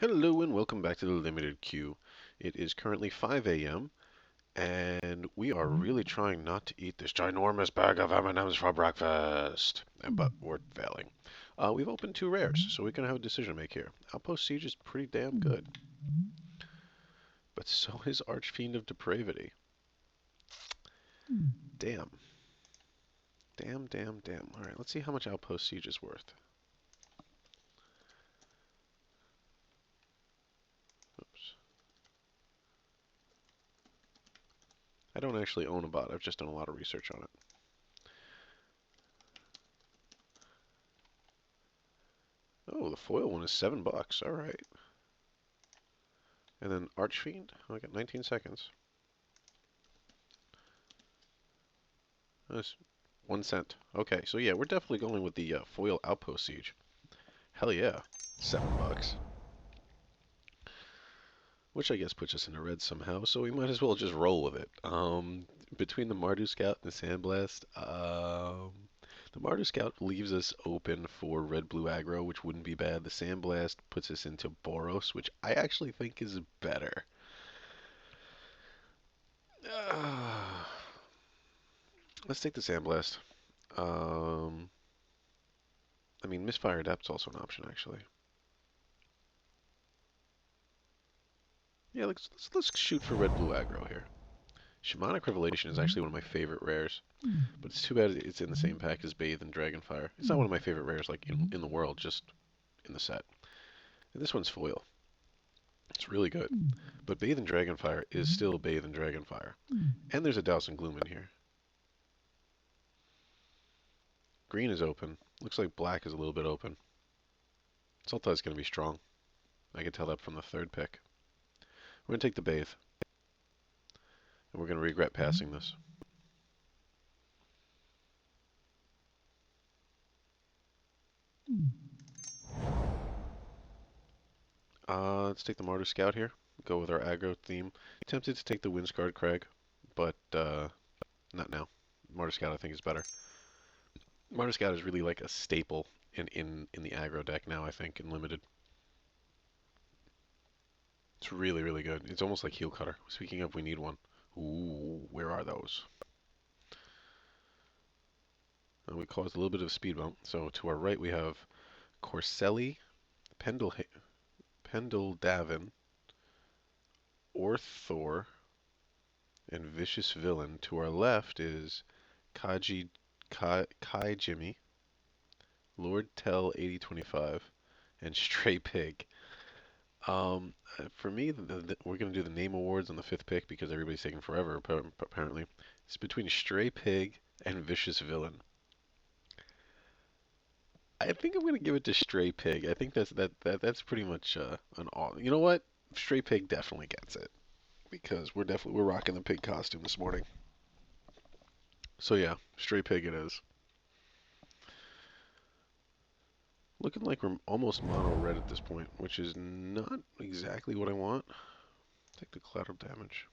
Hello and welcome back to the Limited Queue. It is currently 5 a.m. and we are really trying not to eat this ginormous bag of M&Ms for breakfast. But we're failing. We've opened two rares, so we can have a decision to make here. Outpost Siege is pretty damn good, but so is Archfiend of Depravity. Damn. Damn, damn, damn. Alright, let's see how much Outpost Siege is worth. Oops. I don't actually own a bot, I've just done a lot of research on it. Oh, the foil one is $7. Alright. And then Archfiend, I got 19 seconds. That's 1 cent. Okay, so yeah, we're definitely going with the foil outpost siege. Hell yeah, $7. Which I guess puts us in the red somehow, so we might as well just roll with it. Between the Mardu Scout and the Sandblast, the Mardu Scout leaves us open for red-blue aggro, which wouldn't be bad. The Sandblast puts us into Boros, which I actually think is better. Let's take the Sandblast. Um, I mean, Misfire Adept's also an option, actually. Yeah, let's shoot for red blue aggro here. Shamanic Revelation is actually one of my favorite rares, but it's too bad it's in the same pack as Bathe and Dragonfire. It's not one of my favorite rares like in the world, just in the set. And this one's foil. It's really good. But Bathe and Dragonfire is still Bathe and Dragonfire. And there's a Douse and Gloom in here. Green is open. Looks like black is a little bit open. Sultai going to be strong. I can tell that from the third pick. We're going to take the Bathe. And we're going to regret passing this. Let's take the Martyr Scout here. Go with our aggro theme. Tempted to take the Windscarred Crag, but not now. Martyr Scout I think is better. Martyr Scout is really like a staple in the aggro deck now, I think, in Limited. It's really, really good. It's almost like Heel Cutter. Speaking of, we need one. Ooh, where are those? We caused a little bit of a speed bump. So to our right we have Corselli, Pendeldavin, Orthor, and Vicious Villain. To our left is Kai Jimmy, Lord Tell 8025, and Stray Pig. For me, we're going to do the name awards on the fifth pick because everybody's taking forever, apparently. It's between Stray Pig and Vicious Villain. I think I'm going to give it to Stray Pig. I think that's pretty much an all. You know what? Stray Pig definitely gets it because we're rocking the pig costume this morning. So yeah, Stray Pig it is. Looking like we're almost mono red at this point, which is not exactly what I want. Take the collateral damage.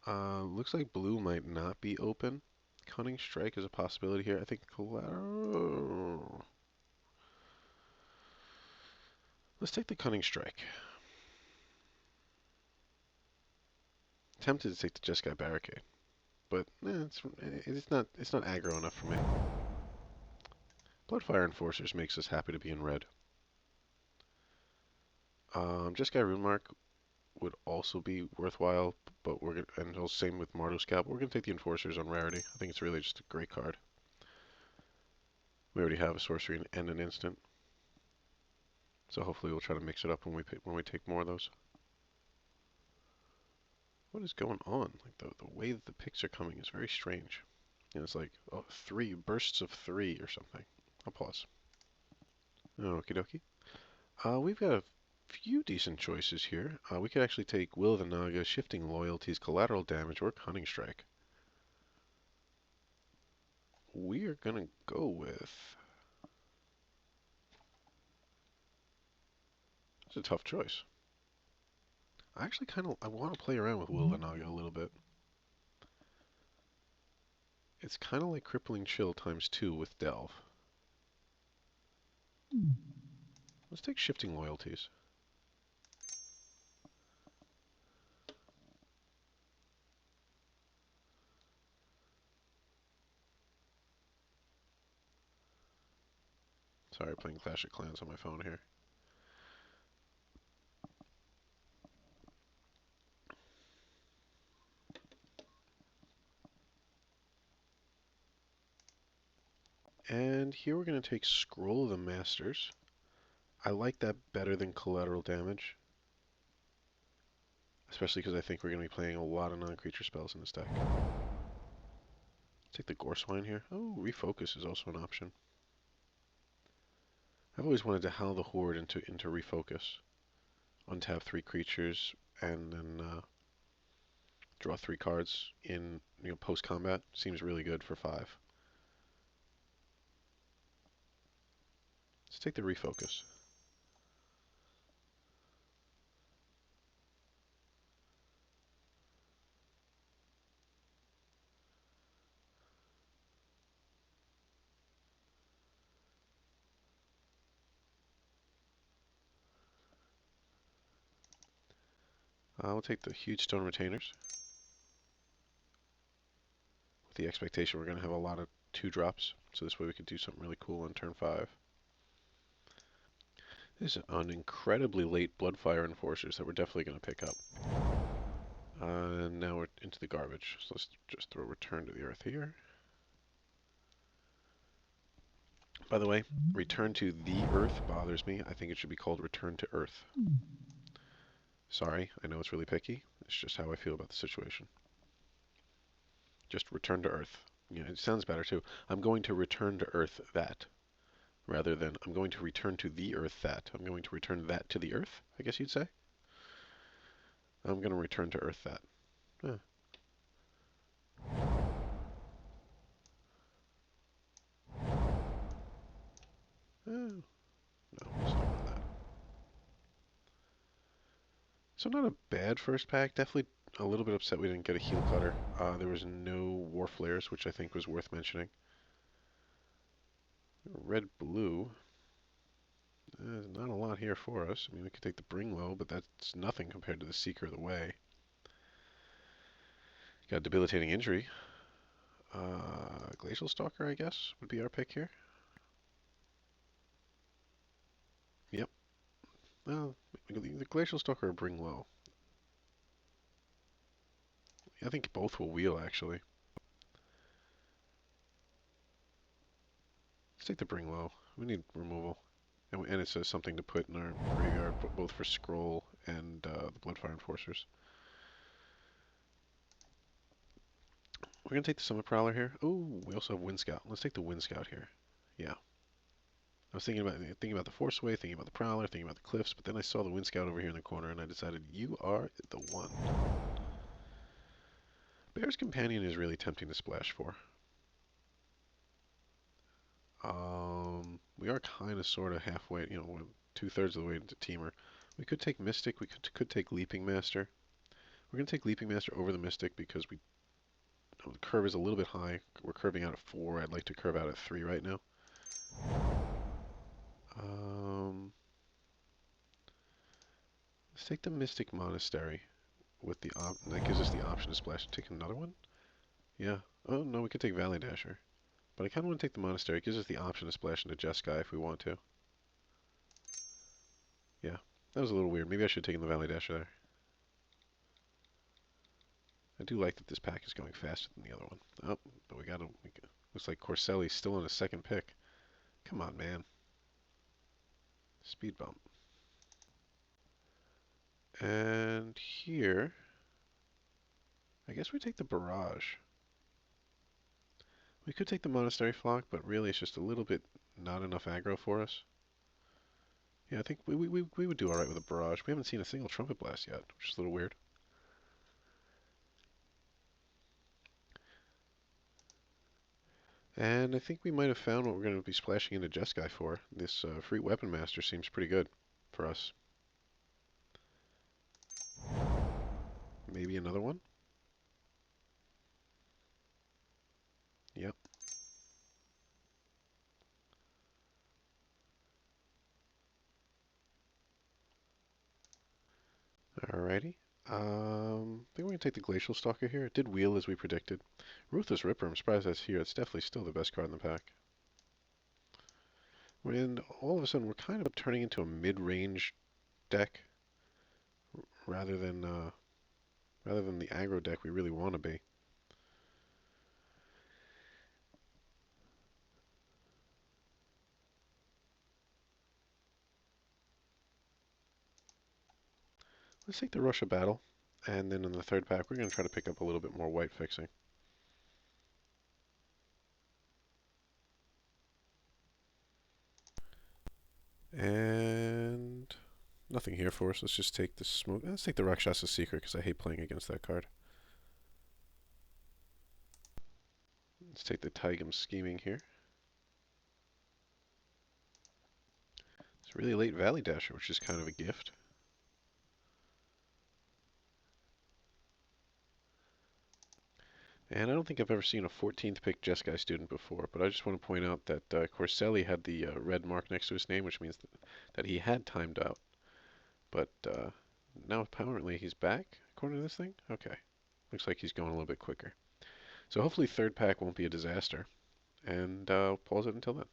Looks like blue might not be open. Cunning Strike is a possibility here. I think collateral. Let's take the Cunning Strike. Tempted to take the Jeskai Barricade, but it's not aggro enough for me. Bloodfire Enforcers makes us happy to be in red. Jeskai Runemark would also be worthwhile, but we're gonna, and same with Mardu Scout. We're gonna take the Enforcers on rarity. I think it's really just a great card. We already have a sorcery and an instant, so hopefully we'll try to mix it up when we take more of those. What is going on? Like the way that the picks are coming is very strange. And it's like three bursts of three or something. I'll pause. Okie dokie. We've got a few decent choices here. We could actually take Will of the Naga, Shifting Loyalties, Collateral Damage, or Cunning Strike. We are gonna go with. It's a tough choice. I actually I want to play around with Will of the Naga a little bit. It's kind of like Crippling Chill times 2 with Delve. Let's take Shifting Loyalties. Sorry, playing Clash of Clans on my phone here. And here we're going to take Scroll of the Masters. I like that better than Collateral Damage. Especially because I think we're going to be playing a lot of non-creature spells in this deck. Take the Goreswine here. Oh, Refocus is also an option. I've always wanted to Howl the Horde into Refocus. Untap 3 creatures and then draw 3 cards in post combat. Seems really good for 5. Let's take the Refocus. We'll take the Huge Stone Retainers. With the expectation we're going to have a lot of 2-drops. So this way we could do something really cool on turn 5. This is an incredibly late Bloodfire Enforcers that we're definitely going to pick up. And now we're into the garbage. So let's just throw Return to the Earth here. By the way, Return to the Earth bothers me. I think it should be called Return to Earth. Sorry, I know it's really picky. It's just how I feel about the situation. Just Return to Earth. It sounds better too. I'm going to return to Earth that. Rather than I'm going to return to the Earth that. I'm going to return that to the Earth, I guess you'd say. I'm going to return to Earth that. Eh. No, let's not run that. So not a bad first pack. Definitely a little bit upset we didn't get a Heel Cutter. There was no War Flares, which I think was worth mentioning. Red-blue. There's not a lot here for us. I mean, we could take the Bring Low, but that's nothing compared to the Seeker of the Way. Got Debilitating Injury. Glacial Stalker, I guess, would be our pick here. Yep. Well, the Glacial Stalker or Bring Low. I think both will wheel, actually. Let's take the Bring Low. We need removal. And it says something to put in our graveyard, both for Scroll and the Bloodfire Enforcers. We're going to take the Summit Prowler here. Oh, we also have Wind Scout. Let's take the Wind Scout here. Yeah. I was thinking about the Forceway, thinking about the Prowler, thinking about the Cliffs, but then I saw the Wind Scout over here in the corner, and I decided, you are the one. Bear's Companion is really tempting to splash for. We are kind of, sort of halfway, 2/3 of the way into Teamer. We could take Mystic, we could take Leaping Master. We're going to take Leaping Master over the Mystic because the curve is a little bit high. We're curving out at 4. I'd like to curve out at 3 right now. Let's take the Mystic Monastery with that gives us the option to splash. Take another one? Yeah. Oh, no, we could take Valley Dasher. But I kind of want to take the Monastery. It gives us the option to splash into Jeskai if we want to. Yeah, that was a little weird. Maybe I should have taken the Valley Dasher there. I do like that this pack is going faster than the other one. Oh, but looks like Corselli's still in a second pick. Come on, man. Speed bump. And here, I guess we take the Barrage. We could take the Monastery Flock, but really it's just a little bit not enough aggro for us. Yeah, I think we would do alright with a Barrage. We haven't seen a single Trumpet Blast yet, which is a little weird. And I think we might have found what we're going to be splashing into Jeskai for. This free Weapon Master seems pretty good for us. Maybe another one? Yep. Alrighty. I think we're going to take the Glacial Stalker here. It did wheel as we predicted. Ruthless Ripper, I'm surprised that's here. It's definitely still the best card in the pack. And all of a sudden, we're kind of turning into a mid-range deck rather than uh, rather than the aggro deck we really want to be. Let's take the Russia battle, and then in the third pack, we're going to try to pick up a little bit more white fixing. And nothing here for us. Let's just take the smoke. Let's take the Rakshasa Secret because I hate playing against that card. Let's take the Taigam Scheming here. It's a really late Valley Dasher, which is kind of a gift. And I don't think I've ever seen a 14th pick Jeskai student before, but I just want to point out that Corselli had the red mark next to his name, which means that he had timed out. But now apparently he's back, according to this thing? Okay. Looks like he's going a little bit quicker. So hopefully third pack won't be a disaster. And pause it until then.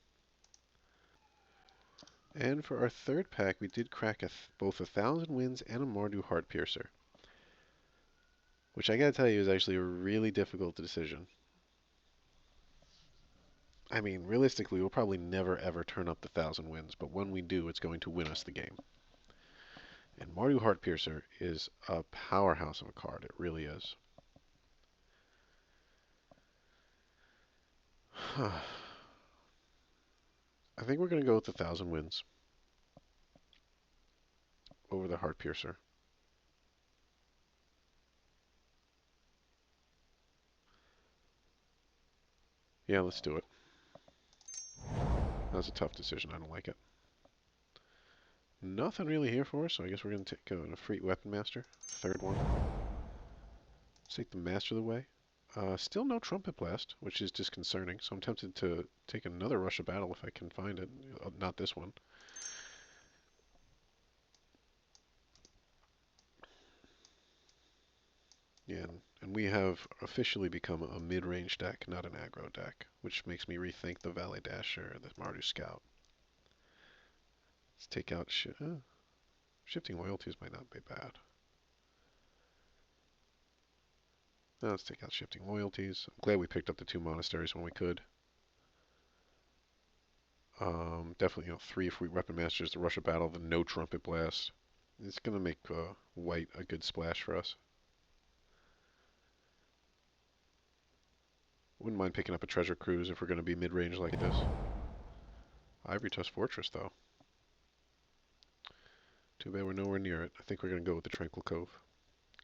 And for our third pack, we did crack both a Thousand Winds and a Mardu Heartpiercer, which I gotta tell you is actually a really difficult decision. I mean, realistically, we'll probably never ever turn up the Thousand Winds, but when we do, it's going to win us the game. And Mardu Heartpiercer is a powerhouse of a card. It really is. I think we're going to go with the Thousand Winds over the Heartpiercer. Yeah, let's do it. That was a tough decision. I don't like it. Nothing really here for us, so I guess we're going to go in a free Weapon Master. Third one. Let's take the Master of the way. Still no Trumpet Blast, which is disconcerting, so I'm tempted to take another Rush of Battle if I can find it. Not this one. Yeah, and we have officially become a mid-range deck, not an aggro deck, which makes me rethink the Valley Dasher, the Mardu Scout. Let's take out Shifting Loyalties might not be bad. Now let's take out Shifting Loyalties. I'm glad we picked up the two monasteries when we could. Definitely, 3 free Weapon Masters, the Rush of Battle, the no Trumpet Blast. It's going to make white a good splash for us. Wouldn't mind picking up a Treasure Cruise if we're going to be mid-range like this. Ivory Tusk Fortress, though. Too bad we're nowhere near it. I think we're going to go with the Tranquil Cove.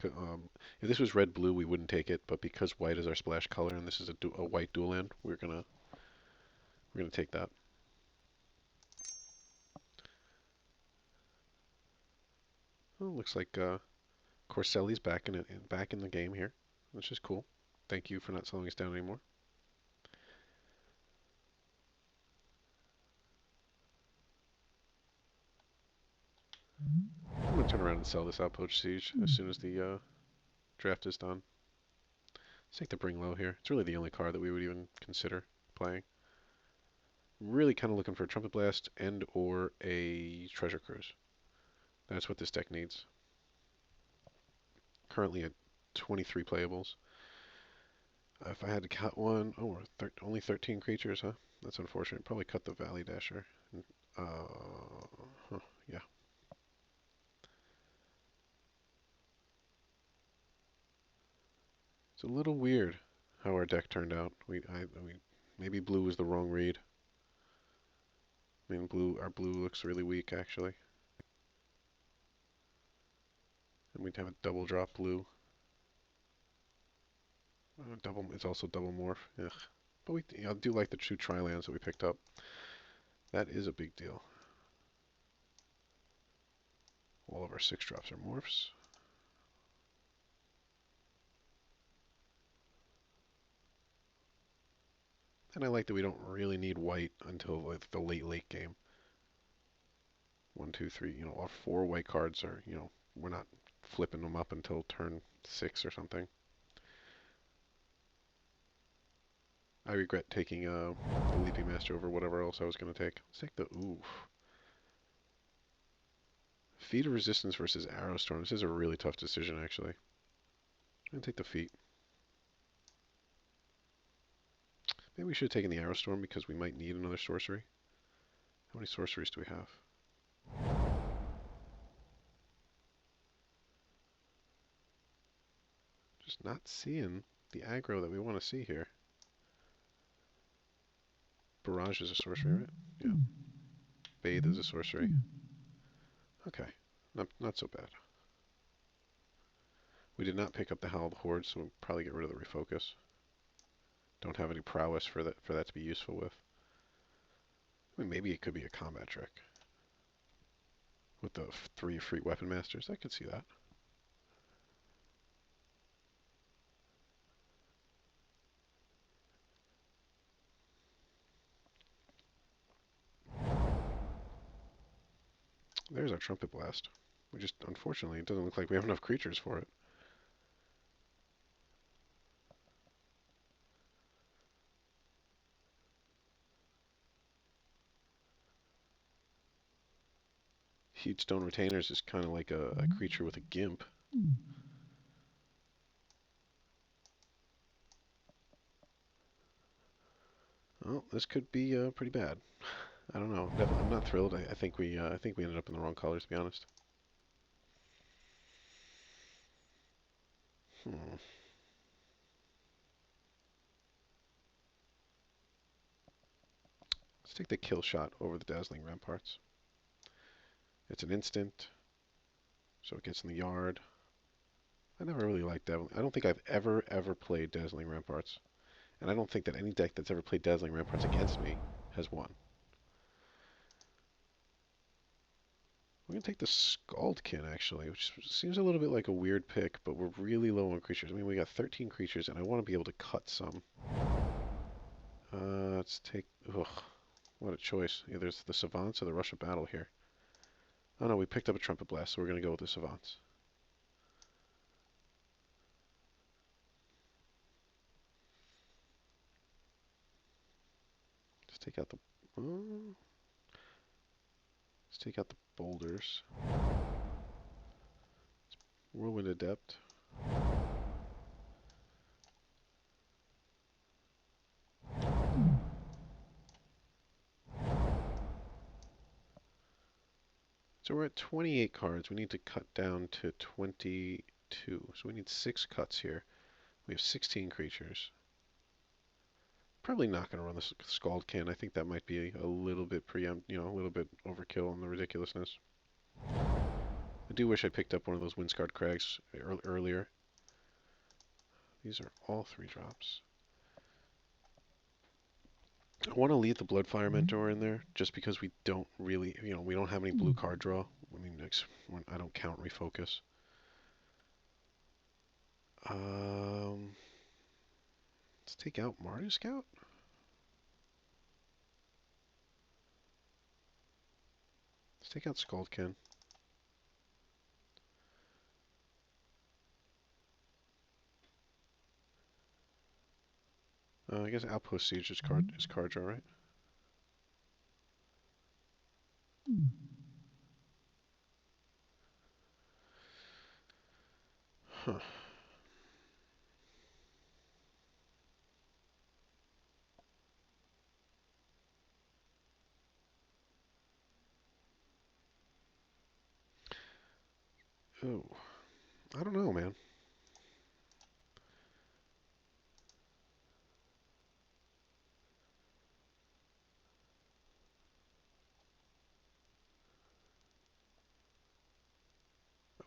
If this was red-blue, we wouldn't take it, but because white is our splash color and this is a white dual land, we're gonna take that. Oh, looks like Corselli's back in the game here, which is cool. Thank you for not slowing us down anymore. I'm gonna turn around and sell this Outpost Siege as soon as the draft is done. Let's take the Bring Low here. It's really the only card that we would even consider playing. I'm really kind of looking for a Trumpet Blast and or a Treasure Cruise. That's what this deck needs. Currently at 23 playables. If I had to cut one, oh, only 13 creatures, huh? That's unfortunate. Probably cut the Valley Dasher. Yeah. It's a little weird how our deck turned out. I mean, maybe blue was the wrong read. I mean, our blue looks really weak actually. And we'd have a double drop blue. It's also double morph. Ugh. But I do like the two tri-lands that we picked up. That is a big deal. All of our 6-drops are morphs. And I like that we don't really need white until like the late game. 1, 2, 3. Our 4 white cards are, we're not flipping them up until turn 6 or something. I regret taking the Leaping Master over whatever else I was going to take. Let's take the oof. Feet of Resistance versus Arrow Storm. This is a really tough decision, actually. I'm going to take the feet. Maybe we should have taken the Arrow Storm because we might need another sorcery. How many sorceries do we have? Just not seeing the aggro that we want to see here. Barrage is a sorcery, right? Yeah. Bathe is a sorcery. Okay. Not so bad. We did not pick up the Howl of the Horde, so we'll probably get rid of the Refocus. Don't have any prowess for that to be useful with. I mean, maybe it could be a combat trick. With the 3 free weapon masters, I could see that. There's our Trumpet Blast. We just, unfortunately, it doesn't look like we have enough creatures for it. Huge Stone Retainers is kind of like a creature with a gimp. Well, this could be pretty bad. I don't know. I'm not thrilled. I think we ended up in the wrong colors, to be honest. Hmm. Let's take the kill shot over the Dazzling Ramparts. It's an instant, so it gets in the yard. I never really liked Dazzling. I don't think I've ever played Dazzling Ramparts. And I don't think that any deck that's ever played Dazzling Ramparts against me has won. We're going to take the Scaldkin, actually, which seems a little bit like a weird pick, but we're really low on creatures. I mean, we got 13 creatures, and I want to be able to cut some. Let's take... Ugh, what a choice. Either there's the Savants or the Rush of Battle here. Oh no, we picked up a Trumpet Blast, so we're going to go with the Savants. Let's take out the... let's take out the boulders. Whirlwind Adept. So we're at 28 cards. We need to cut down to 22. So we need 6 cuts here. We have 16 creatures. Probably not going to run the Scaldkin. I think that might be a little bit a little bit overkill on the ridiculousness. I do wish I picked up one of those Windscarred Crags earlier. These are all 3 drops. I want to leave the Bloodfire Mentor in there just because we don't really, we don't have any blue card draw. I mean, I don't count Refocus. Let's take out Mardu Scout. Let's take out Scaldkin. I guess Outpost Siege is card draw, right? Huh. Oh, I don't know, man.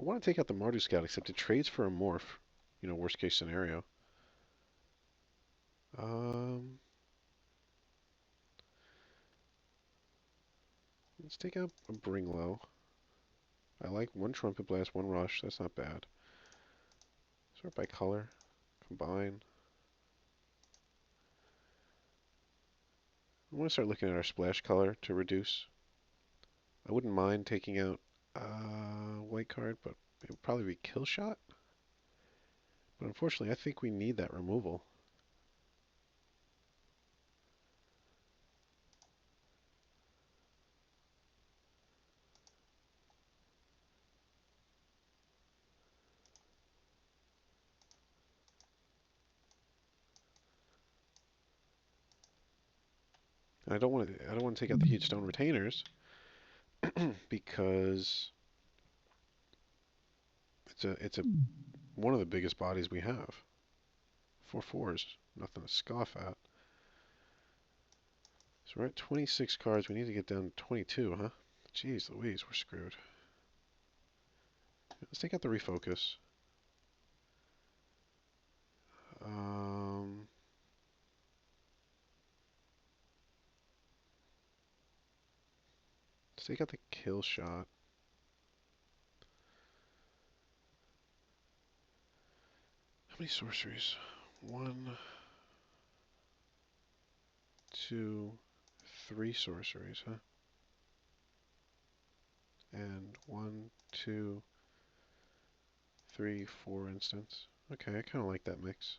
I want to take out the Mardu Scout, except it trades for a morph. Worst case scenario. Let's take out a Bringlow. I like 1 Trumpet Blast, 1 Rush. That's not bad. Sort by color. Combine. I want to start looking at our splash color to reduce. I wouldn't mind taking out white card, but it would probably be Kill Shot. But unfortunately, I think we need that removal. And I don't want to take out the huge stone retainers because it's a one of the biggest bodies we have. 4/4s, nothing to scoff at. So we're at 26 cards. We need to get down to 22, huh? Jeez Louise, we're screwed. Let's take out the refocus. Um, let's take out the kill shot. How many sorceries? One, two, three sorceries, huh? And one, two, three, four instants. Okay, I kind of like that mix.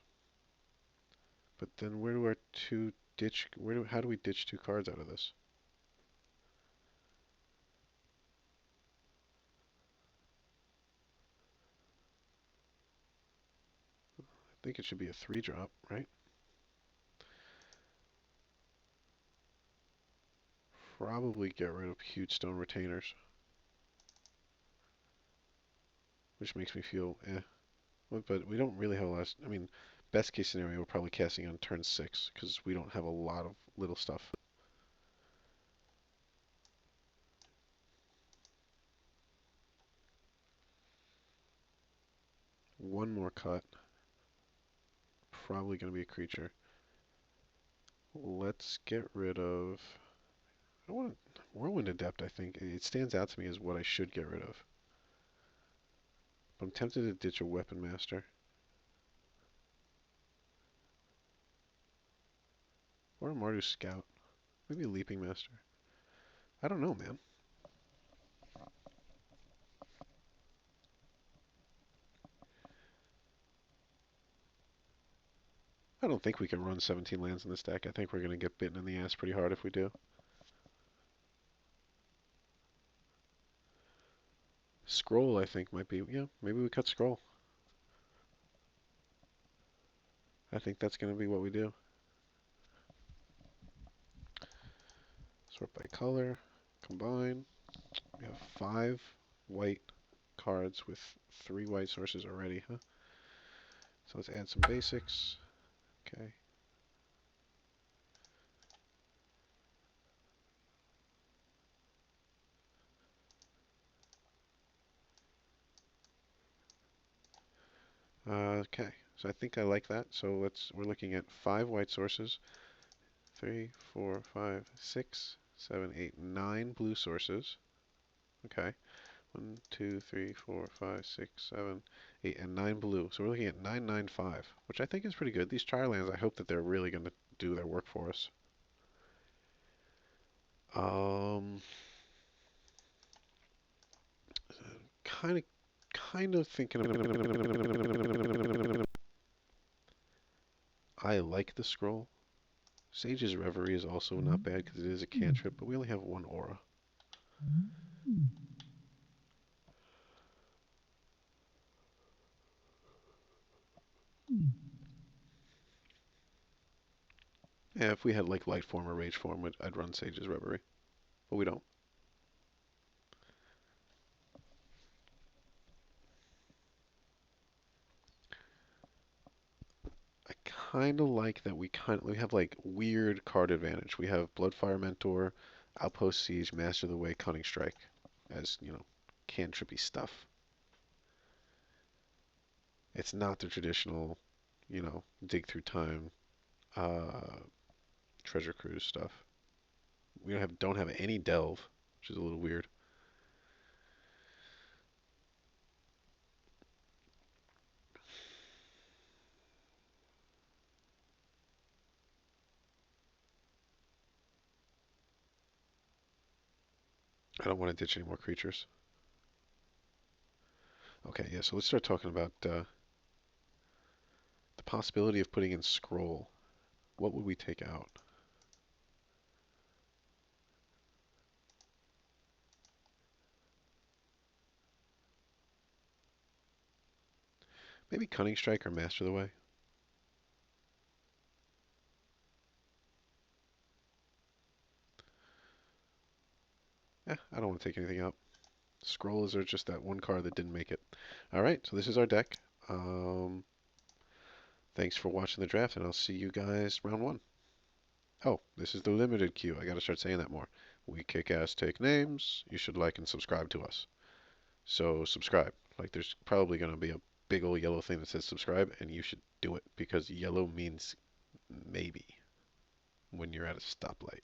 But then where do our two ditch? How do we ditch two cards out of this? I think it should be a 3-drop, right? Probably get rid of huge stone retainers, which makes me feel eh. But we don't really have a lot. I mean, best case scenario, we're probably casting on turn 6 because we don't have a lot of little stuff. One more cut. Probably going to be a creature. Let's get rid of. I want Whirlwind Adept. I think it stands out to me as what I should get rid of. But I'm tempted to ditch a Weapon Master or a Mardu Scout. Maybe a Leaping Master. I don't know, man. I don't think we can run 17 lands in this deck. I think we're going to get bitten in the ass pretty hard if we do. Scroll, I think, might be. Yeah, maybe we cut Scroll. I think that's going to be what we do. Sort by color. Combine. We have 5 white cards with 3 white sources already, huh? So let's add some basics. Okay. Okay. So I think I like that. So we're looking at 5 white sources. 3, 4, 5, 6, 7, 8, 9 blue sources. Okay. 1, 2, 3, 4, 5, 6, 7, 8, and 9 blue. So we're looking at 995, which I think is pretty good. These Trilands, I hope that they're really going to do their work for us. Um, kind of, kind of thinking. I like the scroll. Sage's Reverie is also not bad because it is a cantrip, but we only have 1 aura. Yeah, if we had like Light Form or Rage Form, I'd run Sage's Reverie, but we don't. I kind of like that we have like weird card advantage. We have Bloodfire Mentor, Outpost Siege, Master of the Way, Cunning Strike as, cantrippy stuff. It's not the traditional, dig through time, uh, treasure cruise stuff. We don't have any delve, which is a little weird. I don't want to ditch any more creatures. Okay, yeah, so let's start talking about the possibility of putting in scroll. What would we take out? Maybe Cunning Strike or Master of the Way. I don't want to take anything out. Scrolls are just that one card that didn't make it. All right, so this is our deck. Um, Thanks for watching the draft, and I'll see you guys round one. Oh, this is the limited queue. I got to start saying that more. We kick ass, take names. You should like and subscribe to us. So subscribe. Like there's probably going to be a big old yellow thing that says subscribe, and you should do it because yellow means maybe when you're at a stoplight.